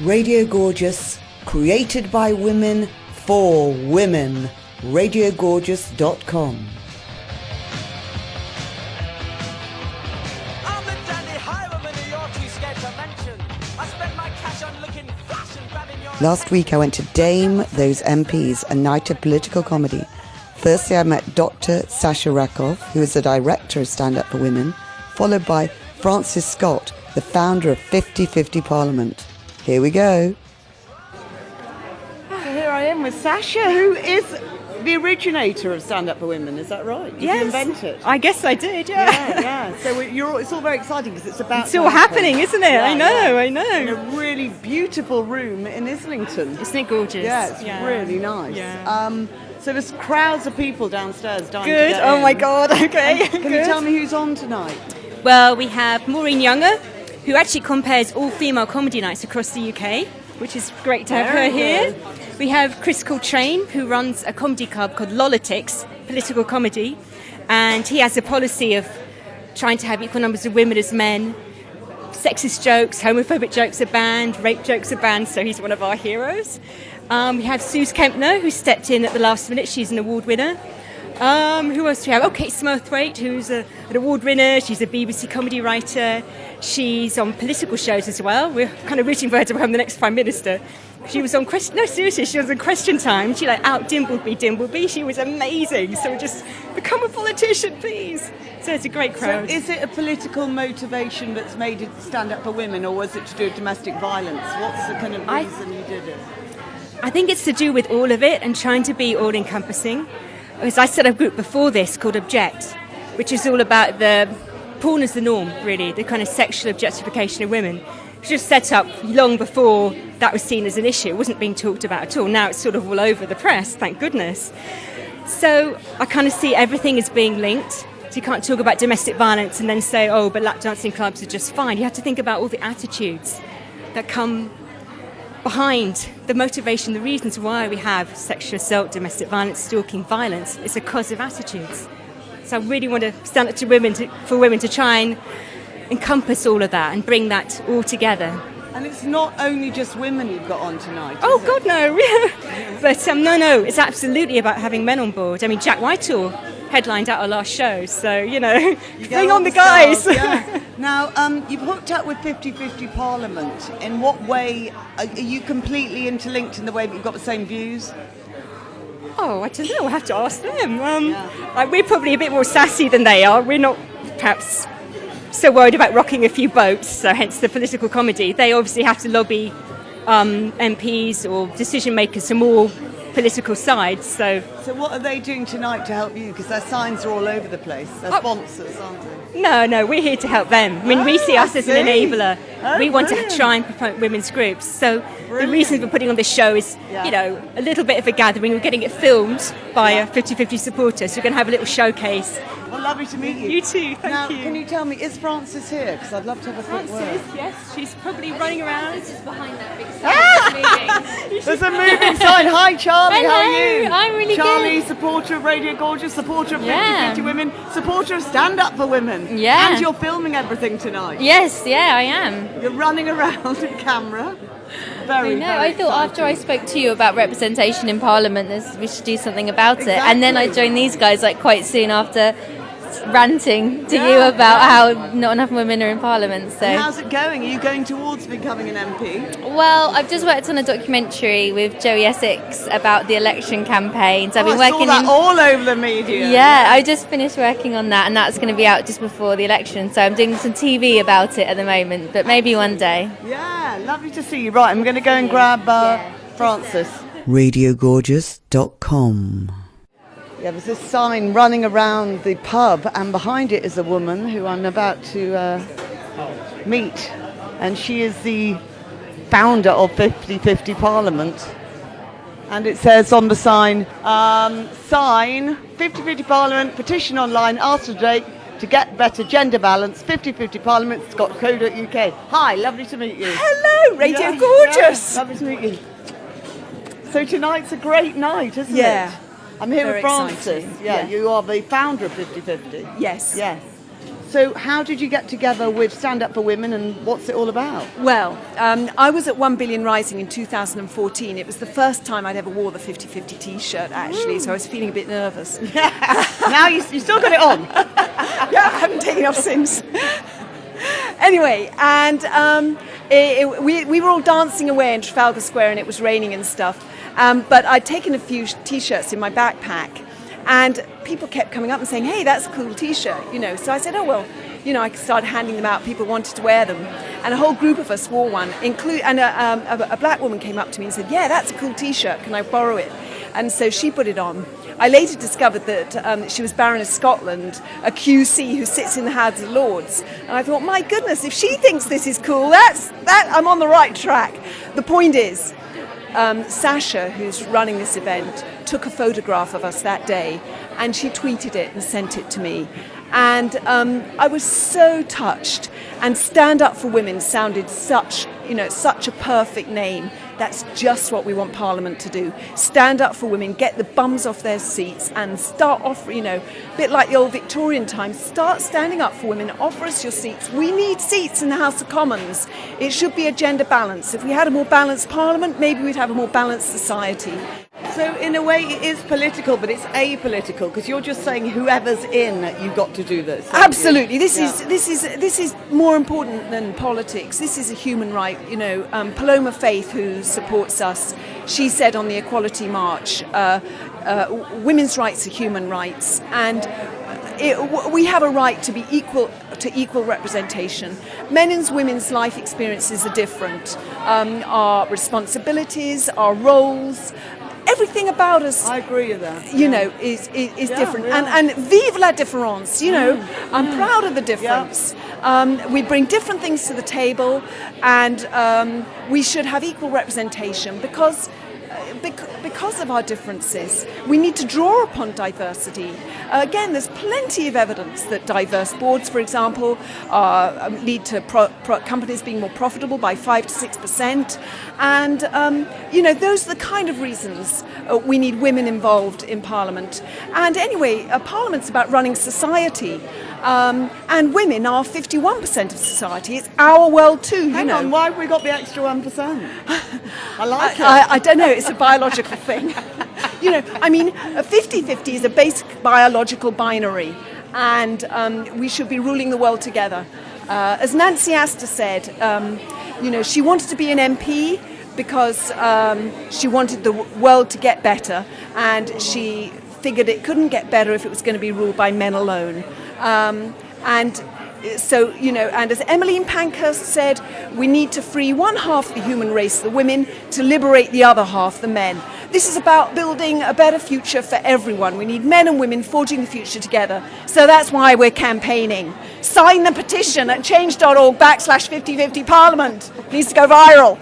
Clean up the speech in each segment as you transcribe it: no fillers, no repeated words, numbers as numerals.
Radio Gorgeous, created by women, for women. RadioGorgeous.com. Last week I went to Dame Those MPs, a night of political comedy. Firstly I met Dr. Sasha Rakov, who is the director of Stand Up for Women, followed by Francis Scott, the founder of 50/50 Parliament. Here we go. Here I am with Sasha, who is the originator of Stand Up for Women, is that right? Did you invent it? I guess I did, yeah. Yeah. So it's all very exciting because it's about... It's all happening, isn't it? Yeah, I know. In a really beautiful room in Islington. Isn't it gorgeous? Yeah, it's really nice. Yeah. So there's crowds of people downstairs dying to Good, get oh in. my God, okay. Can you tell me who's on tonight? Well, we have Maureen Younger, who actually compares all female comedy nights across the UK, which is great to have her here. We have Chris Coltrane, who runs a comedy club called Lolitics, political comedy, and he has a policy of trying to have equal numbers of women as men. Sexist jokes, homophobic jokes are banned, rape jokes are banned, so he's one of our heroes. We have Suze Kempner, who stepped in at the last minute. She's an award winner. Who else do we have? Oh, Kate Smurthwaite, who's an award winner. She's a BBC comedy writer. She's on political shows as well. We're kind of rooting for her to become the next Prime Minister. She was on Question Time. She out Dimbleby. She was amazing. So just become a politician, please. So it's a great crowd. So is it a political motivation that's made it Stand Up for Women, or was it to do with domestic violence? What's the kind of reason you did it? I think it's to do with all of it and trying to be all-encompassing. Because I set up a group before this called Object, which is all about the porn as the norm, really, the kind of sexual objectification of women. It was just set up long before that was seen as an issue. It wasn't being talked about at all. Now it's sort of all over the press, thank goodness. So I kind of see everything as being linked. So you can't talk about domestic violence and then say, oh, but lap dancing clubs are just fine. You have to think about all the attitudes that come behind the motivation, the reasons why we have sexual assault, domestic violence, stalking, violence. It's because of attitudes. So I really want to stand up to for women to try and encompass all of that and bring that all together. And it's not only just women you've got on tonight. Oh God, no! But no, it's absolutely about having men on board. I mean, Jack Whitehall headlined at our last show, so bring on the guys. Yeah. Now, you've hooked up with 50/50 Parliament. In what way are you completely interlinked in the way that you've got the same views? Oh, I don't know. I'll have to ask them. We're probably a bit more sassy than they are. We're not perhaps so worried about rocking a few boats, so hence the political comedy. They obviously have to lobby MPs or decision makers from all political sides. So what are they doing tonight to help you? Because their signs are all over the place. They're sponsors, aren't they? No, we're here to help them. I mean, we see us as an enabler. We want to try and promote women's groups. So the reason for putting on this show is, a little bit of a gathering. We're getting it filmed by 50/50 supporters. So we're going to have a little showcase. Well, lovely to meet you. You too, thank you. Can you tell me, is Frances here? Because I'd love to have a quick word. Frances, yes, she's probably running around. Frances is behind that big sign. There's a moving sign. Hi, Charlie. Hello, how are you? I'm really Charlie, good. supporter of Radio Gorgeous, supporter of 50/50 Women, supporter of Stand Up for Women. Yeah. And you're filming everything tonight. Yes, yeah, I am. You're running around with camera. Very I thought after I spoke to you about representation in Parliament, we should do something about it. And then I joined these guys quite soon after ranting to you about how not enough women are in Parliament. So and how's it going? Are you going towards becoming an MP? Well, I've just worked on a documentary with Joey Essex about the election campaign. So I've been working I saw that all over the media. Yeah, I just finished working on that, and that's going to be out just before the election. So I'm doing some TV about it at the moment, but maybe one day. Yeah, lovely to see you. Right, I'm going to go and grab Frances. RadioGorgeous.com. Yeah, there's this sign running around the pub, and behind it is a woman who I'm about to meet. And she is the founder of 50/50 Parliament. And it says on the sign 50/50 Parliament, petition online, ask for Drake to get better gender balance, 50/50 Parliament.co.uk. Hi, lovely to meet you. Hello, Radio Gorgeous. Lovely to meet you. So tonight's a great night, isn't it? I'm here Very with Frances. exciting. Yeah, you are the founder of 50/50. Yes. Yes. So how did you get together with Stand Up for Women, and what's it all about? Well, I was at 1 Billion Rising in 2014. It was the first time I'd ever wore the 50-50 T-shirt, actually, so I was feeling a bit nervous. Now you still got it on. Yeah, I haven't taken it off since. Anyway, and we were all dancing away in Trafalgar Square, and it was raining and stuff. But I'd taken a few T-shirts in my backpack, and people kept coming up and saying, "Hey, that's a cool T-shirt," you know. So I said, "Oh well," you know. I started handing them out. People wanted to wear them, and a whole group of us wore one. And a black woman came up to me and said, "Yeah, that's a cool T-shirt. Can I borrow it?" And so she put it on. I later discovered that she was Baroness Scotland, a QC who sits in the House of Lords. And I thought, my goodness, if she thinks this is cool, I'm on the right track. The point is, Sasha, who's running this event, took a photograph of us that day, and she tweeted it and sent it to me. And I was so touched. And Stand Up for Women sounded such a perfect name. That's just what we want Parliament to do. Stand up for women, get the bums off their seats, and start offering, a bit like the old Victorian times, start standing up for women, offer us your seats. We need seats in the House of Commons. It should be a gender balance. If we had a more balanced Parliament, maybe we'd have a more balanced society. So in a way it is political, but it's apolitical, because you're just saying whoever's in, you've got to do this. Absolutely. This is more important than politics. This is a human right. Paloma Faith, who supports us, she said on the Equality March, women's rights are human rights, and we have a right to be equal representation. Men and women's life experiences are different. Our responsibilities, our roles, everything about us, I agree with that. Is different. Yeah. And vive la différence. I'm proud of the difference. Yeah. We bring different things to the table, and we should have equal representation because of our differences. We need to draw upon diversity. Again, there's plenty of evidence that diverse boards, for example, lead to companies being more profitable by 5 to 6%. And, those are the kind of reasons we need women involved in Parliament. And anyway, Parliament's about running society. And women are 51% of society. It's our world too, Hang on, why have we got the extra 1%? I like it. I don't know, it's a biological thing. 50-50 is a basic biological binary, and we should be ruling the world together. As Nancy Astor said, she wanted to be an MP because she wanted the world to get better, and she figured it couldn't get better if it was going to be ruled by men alone. And as Emmeline Pankhurst said, we need to free one half of the human race, the women, to liberate the other half, the men. This is about building a better future for everyone. We need men and women forging the future together. So that's why we're campaigning. Sign the petition at change.org/5050 Parliament. It needs to go viral.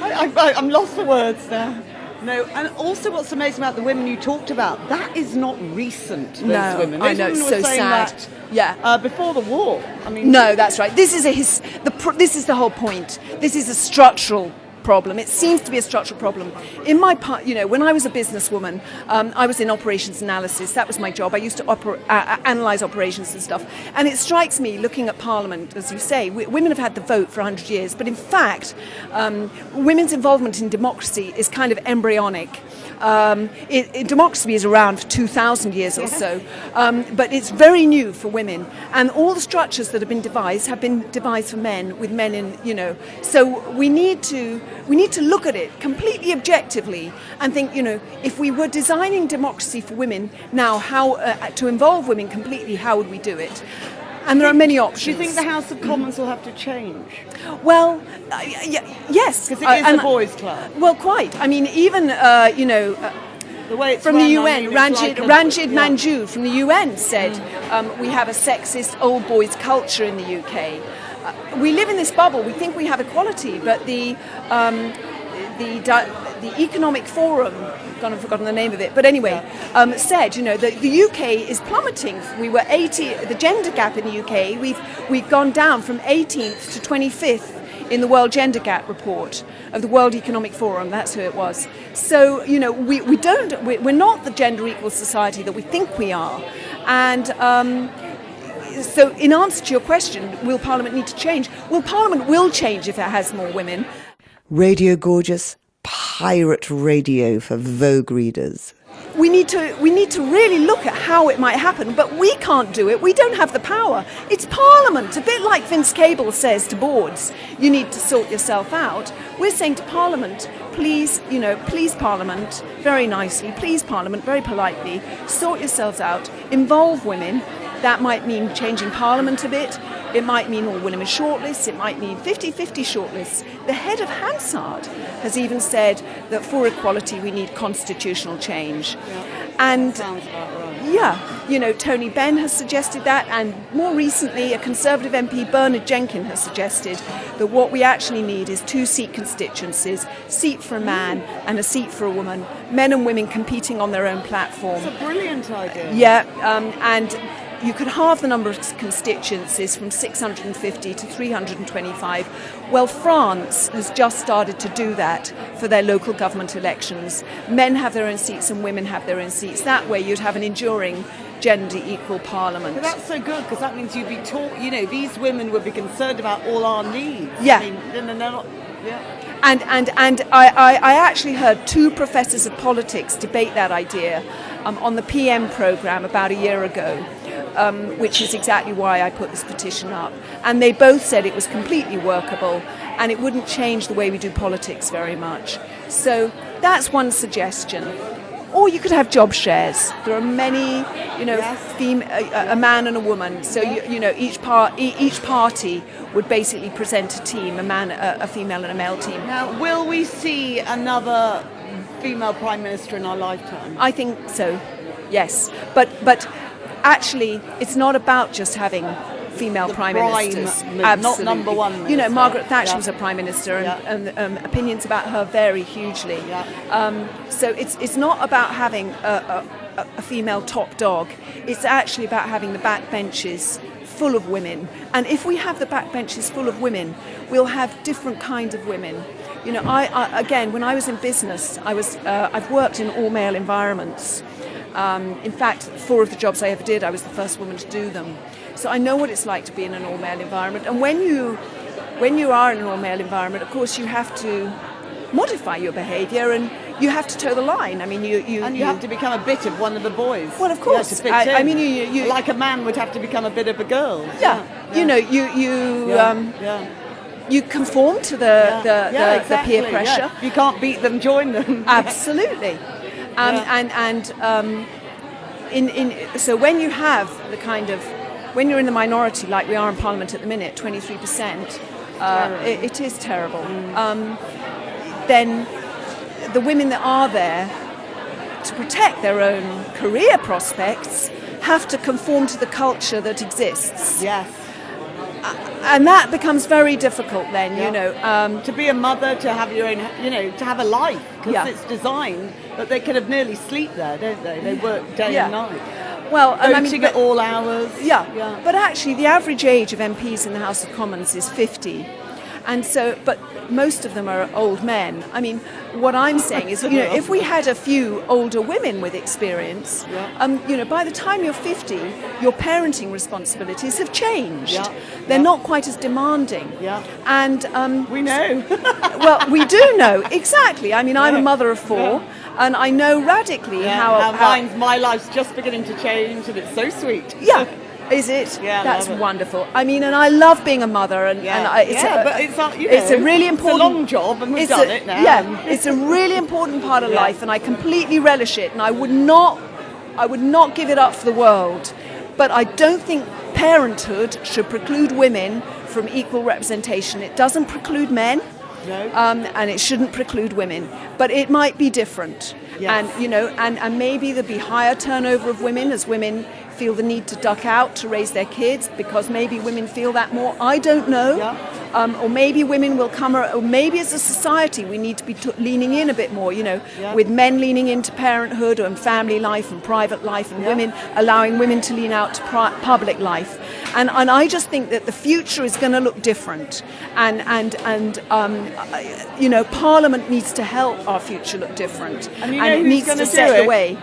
I'm lost for words now. No, and also what's amazing about the women you talked about, that is not recent, those women. Those I know, women it's were so saying sad. That, yeah. Before the war. No, that's right. This is the whole point. This is a structural problem. It seems to be a structural problem. In my part, when I was a businesswoman, I was in operations analysis. That was my job. I used to analyse operations and stuff. And it strikes me, looking at Parliament, as you say, women have had the vote for 100 years. But in fact, women's involvement in democracy is kind of embryonic. Democracy is around for 2,000 years or so, but it's very new for women, and all the structures that have been devised for men, with men in, so we need to look at it completely objectively and think, if we were designing democracy for women now, how to involve women completely, how would we do it? And there are many options. Do you think the House of Commons will have to change? Well, yes. Because it is a boys' club. Well, quite. I mean, even, the way it's from the UN, Ranjit Manju from the UN said we have a sexist old boys culture in the UK. We live in this bubble. We think we have equality, but the Economic Forum, I've forgotten the name of it, but anyway, said, the UK is plummeting. We were the gender gap in the UK, we've gone down from 18th to 25th in the World Gender Gap report of the World Economic Forum. That's who it was. So, we're not the gender equal society that we think we are. And so in answer to your question, will Parliament need to change? Well, Parliament will change if it has more women. Radio Gorgeous, pirate radio for Vogue readers. We need to really look at how it might happen, but we can't do it. We don't have the power. It's Parliament. A bit like Vince Cable says to boards, you need to sort yourself out. We're saying to Parliament, please Parliament, very nicely, please Parliament, very politely, sort yourselves out, involve women. That might mean changing Parliament a bit. It might mean all women shortlists. It might mean 50-50 shortlists. The head of Hansard has even said that for equality we need constitutional change. Yeah. And Sounds about right. yeah, Tony Benn has suggested that, and more recently a Conservative MP, Bernard Jenkin, has suggested that what we actually need is 2 seat constituencies, seat for a man and a seat for a woman, men and women competing on their own platform. It's a brilliant idea. Yeah, and you could halve the number of constituencies from 650 to 325. Well, France has just started to do that for their local government elections. Men have their own seats and women have their own seats. That way you'd have an enduring gender equal parliament. But that's so good, because that means you'd be taught, these women would be concerned about all our needs. Yeah. I mean, they're not, yeah. And I actually heard 2 professors of politics debate that idea on the PM programme about a year ago. Which is exactly why I put this petition up. And they both said it was completely workable and it wouldn't change the way we do politics very much. So that's one suggestion. Or you could have job shares. There are many, a man and a woman. So each party would basically present a team, a female and a male team. Now, will we see another female prime minister in our lifetime? I think so. Yes, but actually, it's not about just having female prime ministers. Absolutely. Not number one minister. Margaret Thatcher was a prime minister, and opinions about her vary hugely. Yeah. So it's not about having a female top dog. It's actually about having the backbenches full of women. And if we have the backbenches full of women, we'll have different kinds of women. I again, when I was in business, I've worked in all male environments. In fact, 4 of the jobs I ever did, I was the first woman to do them. So I know what it's like to be in an all-male environment. And when you are in an all-male environment, of course, you have to modify your behaviour and you have to toe the line. I mean, you have to become a bit of one of the boys. Well, of course. To fit in. I mean, you like a man would have to become a bit of a girl. Yeah. You conform to the peer pressure. Yeah. You can't beat them, join them. Absolutely. So when you have when you're in the minority like we are in Parliament at the minute, 23%, it is terrible. Then the women that are there to protect their own career prospects have to conform to the culture that exists. Yes. And that becomes very difficult then, to be a mother, to have your own, to have a life, because it's designed that they can have nearly sleep there, don't they? They work day and night. Well, voting at all hours. Yeah. But actually the average age of MPs in the House of Commons is 50. And so, but most of them are old men. I mean, what I'm saying is, if we had a few older women with experience, by the time you're 50, your parenting responsibilities have changed. Yeah. They're not quite as demanding. Yeah. And we know. Well, we do know exactly. I mean, I'm a mother of 4, and I know radically how my life's just beginning to change, and it's so sweet. Yeah. Is it? Yeah, that's wonderful. I mean, and I love being a mother, and it's a really important. It's a long job, and we've done it now. Yeah, it's a really important part of life, and I completely relish it, and I would not give it up for the world. But I don't think parenthood should preclude women from equal representation. It doesn't preclude men. No. And it shouldn't preclude women, but it might be different. Yes. And maybe there'll be higher turnover of women as women feel the need to duck out to raise their kids, because maybe women feel that more. I don't know. Yeah. Or maybe women will come, or maybe as a society we need to be leaning in a bit more, with men leaning into parenthood and family life and private life, and women allowing women to lean out to public life. And I just think that the future is going to look different. And Parliament needs to help our future look different. And it needs to set the way.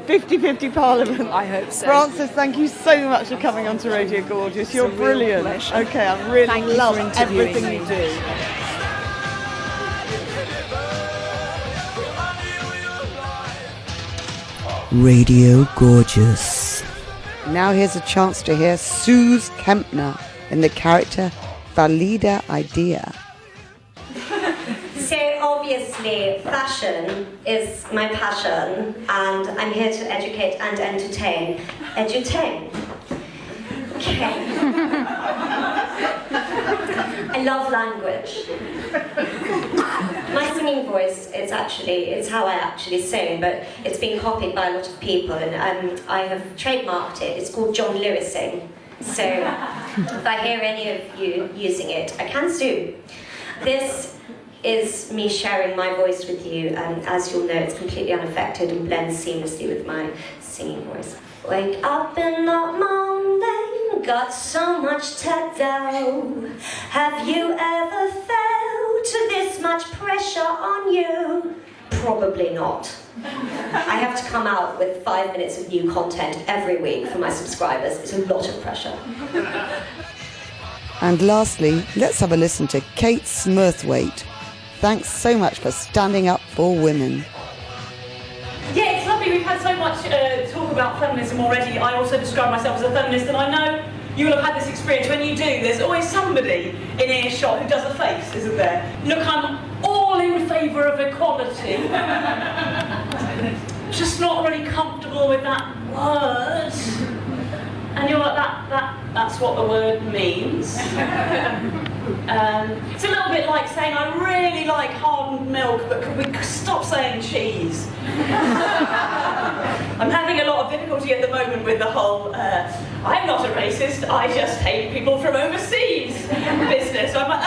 50-50 Parliament. I hope so. Frances, thank you so much for coming on to Radio Gorgeous. You're brilliant. Pleasure. Okay, I really Thank you love for interviewing everything me. you do. Radio Gorgeous. Now here's a chance to hear Suze Kempner in the character Valida Idea. So obviously fashion is my passion and I'm here to educate and entertain. Edutain. Okay. I love language. My singing voice, it's how I actually sing, but it's been copied by a lot of people, and I have trademarked it. It's called John Lewising. So if I hear any of you using it, I can sue. This is me sharing my voice with you, and as you'll know, it's completely unaffected and blends seamlessly with my singing voice. Wake up in the morning, got so much to do. Have you ever felt this much pressure on you? Probably not. I have to come out with 5 minutes of new content every week for my subscribers. It's a lot of pressure. And lastly, let's have a listen to Kate Smurthwaite. Thanks so much for standing up for women. Yeah, it's lovely. We've had so much talk about feminism already. I also describe myself as a feminist, and I know you will have had this experience. When you do, there's always somebody in earshot who does a face, isn't there? Look, I'm all in favour of equality. Just not really comfortable with that word. And you're like, that's what the word means. It's a little bit like saying, I really like hardened milk, but could we stop saying cheese? I'm having a lot of difficulty at the moment with the whole, I'm not a racist, I just hate people from overseas business. So I'm like,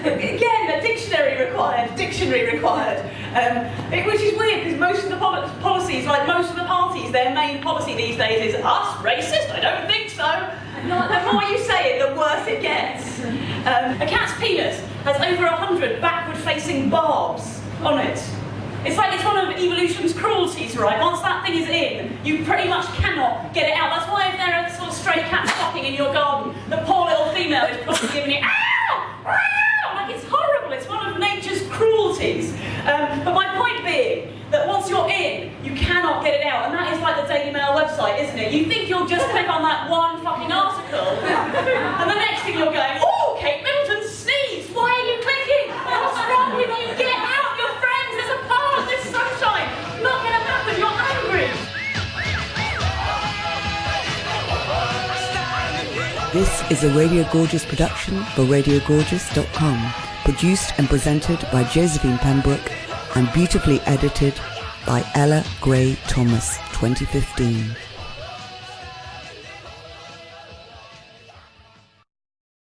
again, a dictionary required, which is weird because most of the policies, like most of the parties, their main policy these days is us, racist? I don't think so. The more you say it, the worse it gets. A cat's penis has over 100 backward-facing barbs on it. It's like it's one of evolution's cruelties, right? Once that thing is in, you pretty much cannot get it out. That's why if there are sort of stray cats fucking in your garden, the poor little female is probably giving you, ow! Ow! Like, it's horrible. It's one of nature's cruelties. But my point being that once you're in, you cannot get it out. And that is like the Daily Mail website, isn't it? You think you'll just click on that one fucking article, and the next thing you're going, oh, Kate Middleton sneezed. Why are you clicking? What's wrong with you? Get out, your friends. There's a part of this sunshine. Not going to happen. You're angry. This is a Radio Gorgeous production for RadioGorgeous.com, produced and presented by Josephine Pembroke and beautifully edited by Ella Gray Thomas, 2015.